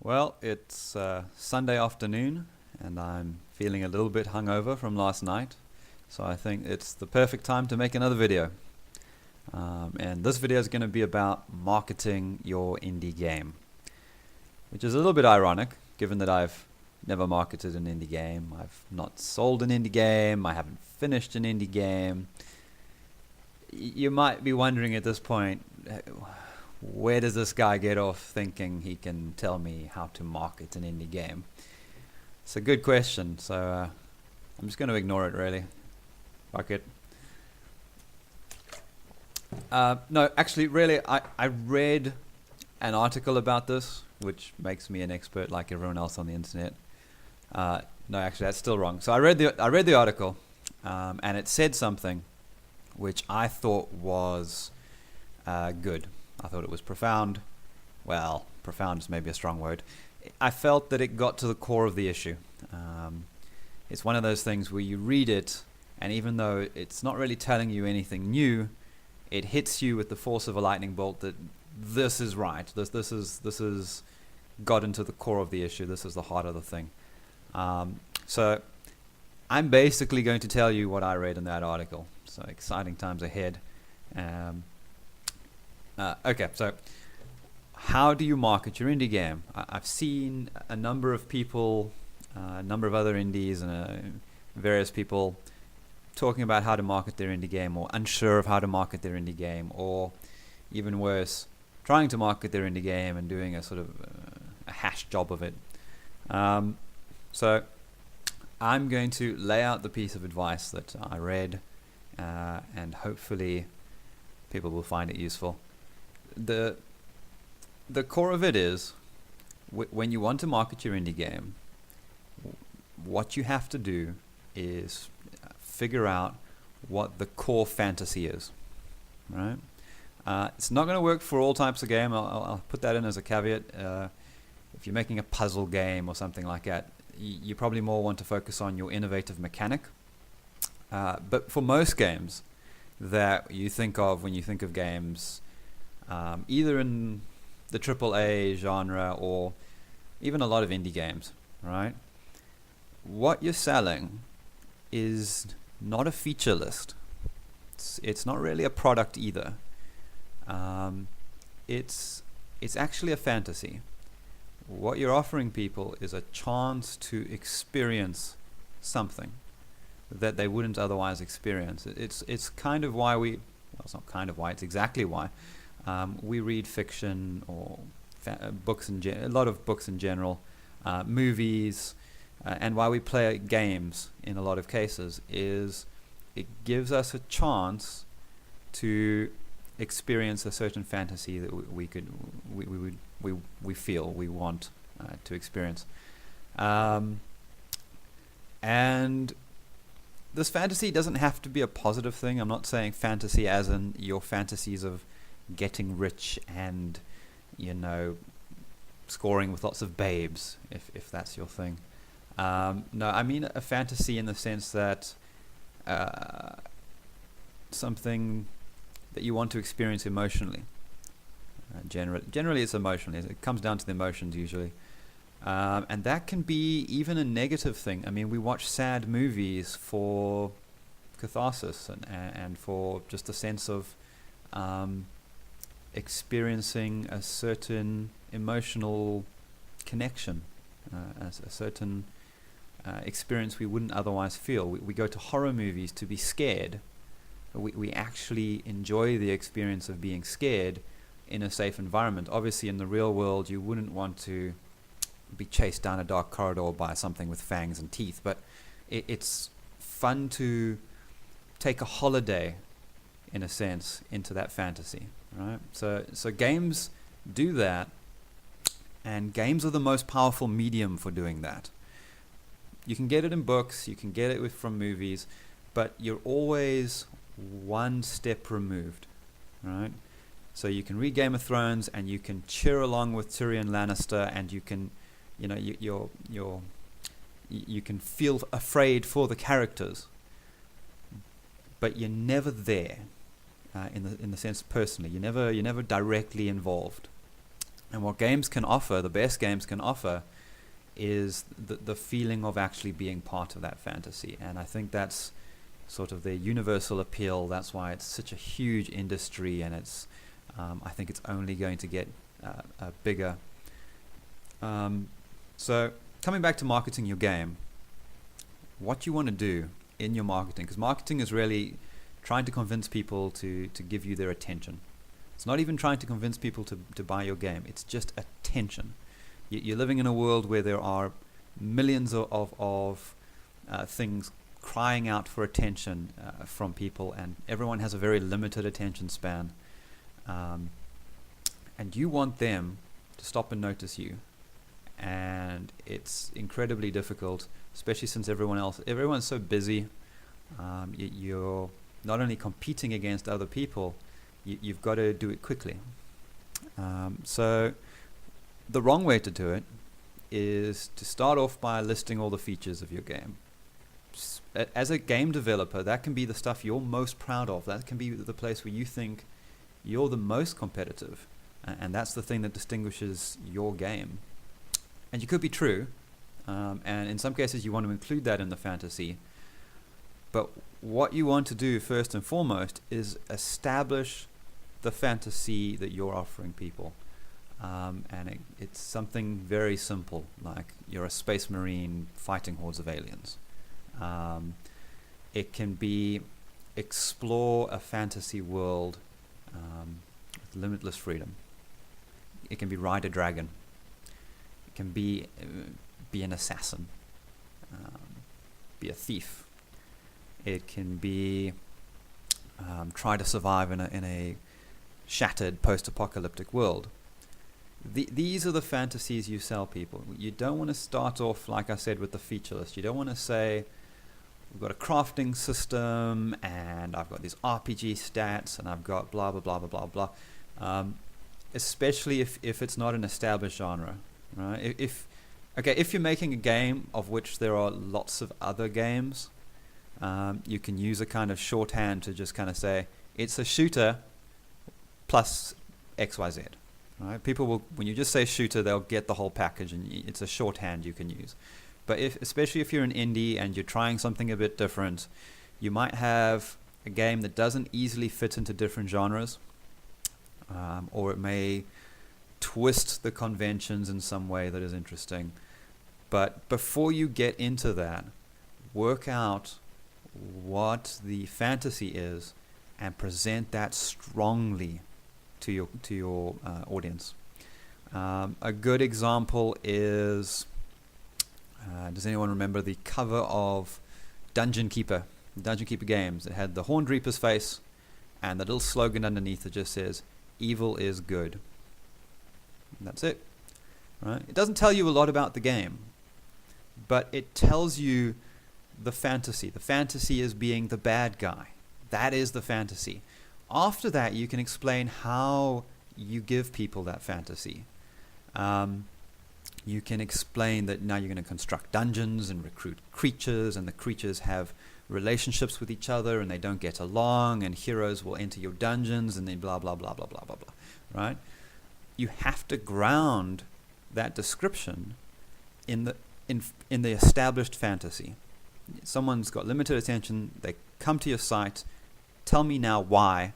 Well, it's Sunday afternoon, and I'm feeling a little bit hungover from last night, so I think it's the perfect time to make another video. And this video is going to be about marketing your indie game, which is a little bit ironic, given that I've never marketed an indie game. I've not sold an indie game. I haven't finished an indie game. You might be wondering at this point, where does this guy get off thinking he can tell me how to market an indie game? It's a good question, so I'm just going to ignore it, really. Fuck it. No, actually, really, I read an article about this, which makes me an expert like everyone else on the internet. No, actually, that's still wrong. So I read the article, and it said something which I thought was good. I thought it was profound. Well, profound is maybe a strong word. I felt that it got to the core of the issue. It's one of those things where you read it, and even though it's not really telling you anything new, it hits you with the force of a lightning bolt that this is right. This is got into the core of the issue. This is the heart of the thing. So I'm basically going to tell you what I read in that article. So exciting times ahead. Okay, so how do you market your indie game? I've seen a number of people, a number of other indies and various people talking about how to market their indie game, or unsure of how to market their indie game, or even worse, trying to market their indie game and doing a sort of a hash job of it. So I'm going to lay out the piece of advice that I read, and hopefully people will find it useful. The core of it is, when you want to market your indie game, what you have to do is figure out what the core fantasy is, right? It's not going to work for all types of game. I'll put that in as a caveat. If you're making a puzzle game or something like that, you probably more want to focus on your innovative mechanic. But for most games that you think of when you think of games, either in the AAA genre or even a lot of indie games, right? What you're selling is not a feature list. It's not really a product either. It's actually a fantasy. What you're offering people is a chance to experience something that they wouldn't otherwise experience. It's kind of why it's not kind of why, it's exactly why we read fiction or books a lot of books in general, movies, and why we play games in a lot of cases is it gives us a chance to experience a certain fantasy that we feel we want to experience, and this fantasy doesn't have to be a positive thing. I'm not saying fantasy as in your fantasies of getting rich and, scoring with lots of babes, if that's your thing. No, I mean a fantasy in the sense that something that you want to experience emotionally. Generally it's emotionally. It comes down to the emotions usually. And that can be even a negative thing. I mean, we watch sad movies for catharsis and for just a sense of experiencing a certain emotional connection, a certain experience we wouldn't otherwise feel. We go to horror movies to be scared. We actually enjoy the experience of being scared in a safe environment. Obviously, in the real world, you wouldn't want to be chased down a dark corridor by something with fangs and teeth, but it's fun to take a holiday, in a sense, into that fantasy, right? So games do that, and games are the most powerful medium for doing that. You can get it in books, you can get it from movies, but you're always one step removed, right? So you can read Game of Thrones and you can cheer along with Tyrion Lannister, and you can, you can feel afraid for the characters, but you're never there in the sense personally. You're never directly involved. And what games can offer, the best games can offer, is the feeling of actually being part of that fantasy. And I think that's sort of their universal appeal. That's why it's such a huge industry, and it's I think it's only going to get bigger. So coming back to marketing your game, what you want to do in your marketing, because marketing is really trying to convince people to give you their attention. It's not even trying to convince people to buy your game. It's just attention. You're living in a world where there are millions of things crying out for attention from people, and everyone has a very limited attention span. And you want them to stop and notice you. And it's incredibly difficult, especially since everyone's so busy. You're not only competing against other people, you've got to do it quickly. So the wrong way to do it is to start off by listing all the features of your game. As a game developer, that can be the stuff you're most proud of. That can be the place where you think you're the most competitive, and that's the thing that distinguishes your game. And you could be true, and in some cases you want to include that in the fantasy. But what you want to do first and foremost is establish the fantasy that you're offering people. And it's something very simple, like you're a space marine fighting hordes of aliens. It can be explore a fantasy world with limitless freedom. It can be ride a dragon. It can be an assassin, be a thief. It can be try to survive in a shattered post-apocalyptic world. These are the fantasies you sell people. You don't want to start off, like I said, with the feature list. You don't want to say, we've got a crafting system, and I've got these RPG stats, and I've got blah, blah, blah, blah, blah, blah. Especially if it's not an established genre, right? If you're making a game of which there are lots of other games, you can use a kind of shorthand to just kind of say, it's a shooter plus XYZ. Right? People will, when you just say shooter, they'll get the whole package, and it's a shorthand you can use. But especially if you're an indie and you're trying something a bit different, you might have a game that doesn't easily fit into different genres, or it may twist the conventions in some way that is interesting. But before you get into that, work out what the fantasy is and present that strongly to your audience. A good example is, does anyone remember the cover of Dungeon Keeper games? It had the Horned Reaper's face, and the little slogan underneath it just says, "Evil is good." And that's it. Right? It doesn't tell you a lot about the game, but it tells you the fantasy. The fantasy is being the bad guy. That is the fantasy. After that, you can explain how you give people that fantasy. You can explain that now you're going to construct dungeons and recruit creatures, and the creatures have relationships with each other and they don't get along, and heroes will enter your dungeons and then blah, blah, blah, blah, blah, blah, blah. Right? You have to ground that description in the established fantasy. Someone's got limited attention, they come to your site, tell me now why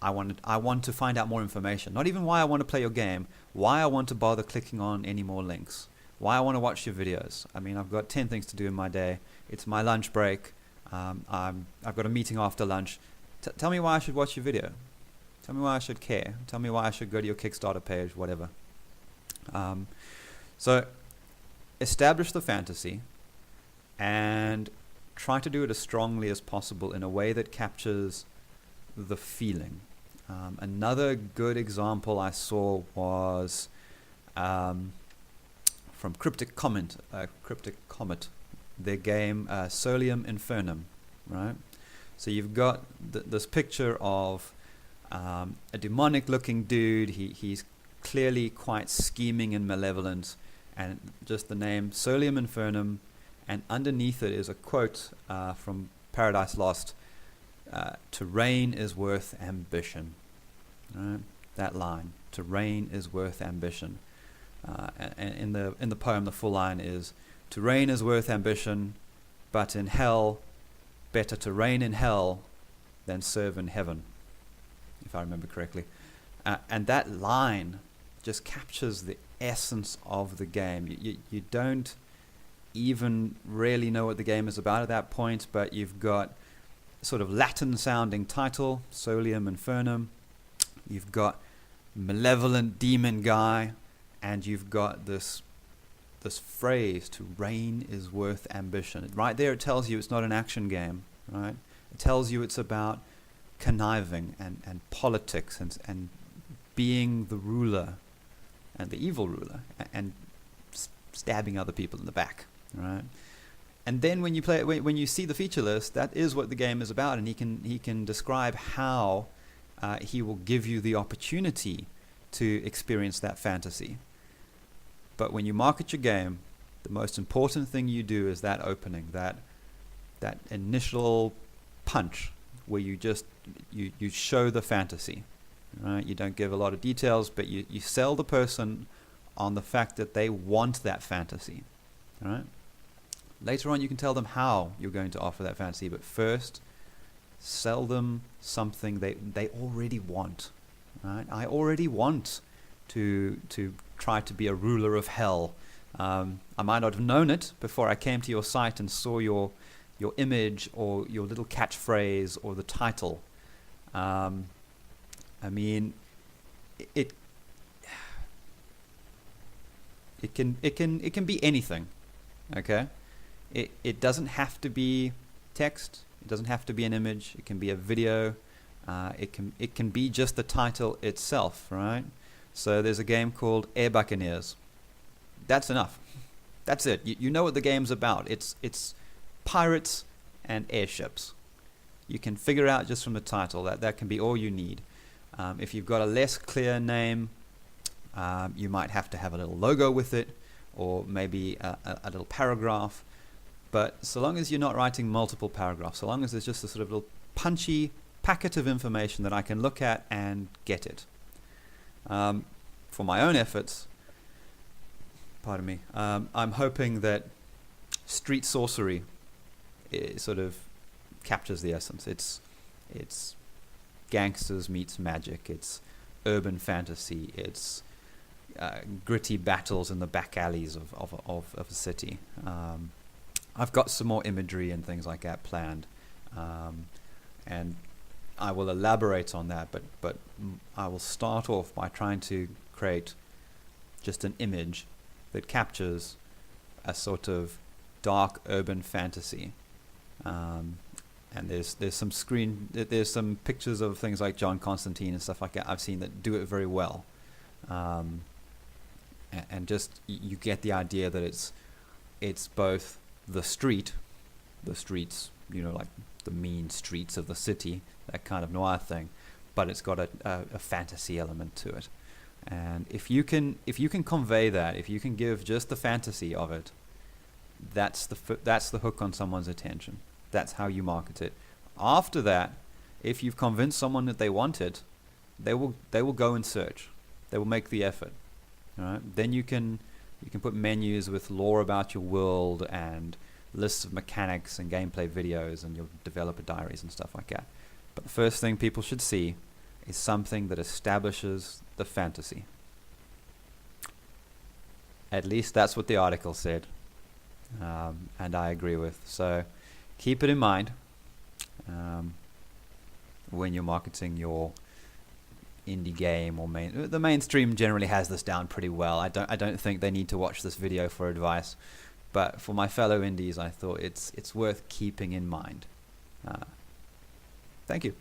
I want to find out more information. Not even why I want to play your game, why I want to bother clicking on any more links, why I want to watch your videos. I mean, I've got 10 things to do in my day. It's my lunch break. I've got a meeting after lunch. Tell me why I should watch your video. Tell me why I should care. Tell me why I should go to your Kickstarter page, whatever. So establish the fantasy and try to do it as strongly as possible in a way that captures the feeling. Another good example I saw was from Cryptic Comet, their game Solium Infernum, right? So you've got this picture of a demonic-looking dude. He's clearly quite scheming and malevolent, and just the name Solium Infernum, and underneath it is a quote from Paradise Lost. To reign is worth ambition. Right? That line. to reign is worth ambition. And in the poem, the full line is, to reign is worth ambition, but in hell, better to reign in hell than serve in heaven, if I remember correctly. And that line just captures the essence of the game. You don't even really know what the game is about at that point, but you've got sort of Latin sounding title, Solium Infernum, you've got malevolent demon guy, and you've got this phrase, to reign is worth ambition. Right there it tells you it's not an action game, right? It tells you it's about conniving and politics and being the ruler and the evil ruler and stabbing other people in the back, right? And then when you play, when you see the feature list, that is what the game is about, and he can describe how he will give you the opportunity to experience that fantasy. But when you market your game, the most important thing you do is that opening, that initial punch, where you just you show the fantasy, right? You don't give a lot of details, but you sell the person on the fact that they want that fantasy, right? Later on, you can tell them how you're going to offer that fantasy, but first, sell them something they already want, right? I already want to try to be a ruler of hell. I might not have known it before I came to your site and saw your image or your little catchphrase or the title. I mean, it can be anything, okay? It doesn't have to be text. It doesn't have to be an image. It can be a video. It can be just the title itself, right? So there's a game called Air Buccaneers. That's enough. That's it. You know what the game's about. It's pirates and airships. You can figure out just from the title that can be all you need. If you've got a less clear name, you might have to have a little logo with it, or maybe a little paragraph. But so long as you're not writing multiple paragraphs, so long as there's just a sort of little punchy packet of information that I can look at and get it. For my own efforts, pardon me, I'm hoping that street sorcery sort of captures the essence. It's gangsters meets magic. It's urban fantasy. It's gritty battles in the back alleys of a city. I've got some more imagery and things like that planned, and I will elaborate on that, but I will start off by trying to create just an image that captures a sort of dark urban fantasy. And there's some pictures of things like John Constantine and stuff like that I've seen that do it very well. And just you get the idea that it's both the streets, like the mean streets of the city, that kind of noir thing, but it's got a fantasy element to it. And if you can convey that, if you can give just the fantasy of it, that's the hook on someone's attention. That's how you market it. After that, if you've convinced someone that they want it, they will go and search. They will make the effort. All right? Then you can put menus with lore about your world and lists of mechanics and gameplay videos and your developer diaries and stuff like that. But the first thing people should see is something that establishes the fantasy. At least that's what the article said, and I agree with. So keep it in mind when you're marketing your indie game or the mainstream generally has this down pretty well. I don't think they need to watch this video for advice, but for my fellow indies, I thought it's worth keeping in mind. Thank you.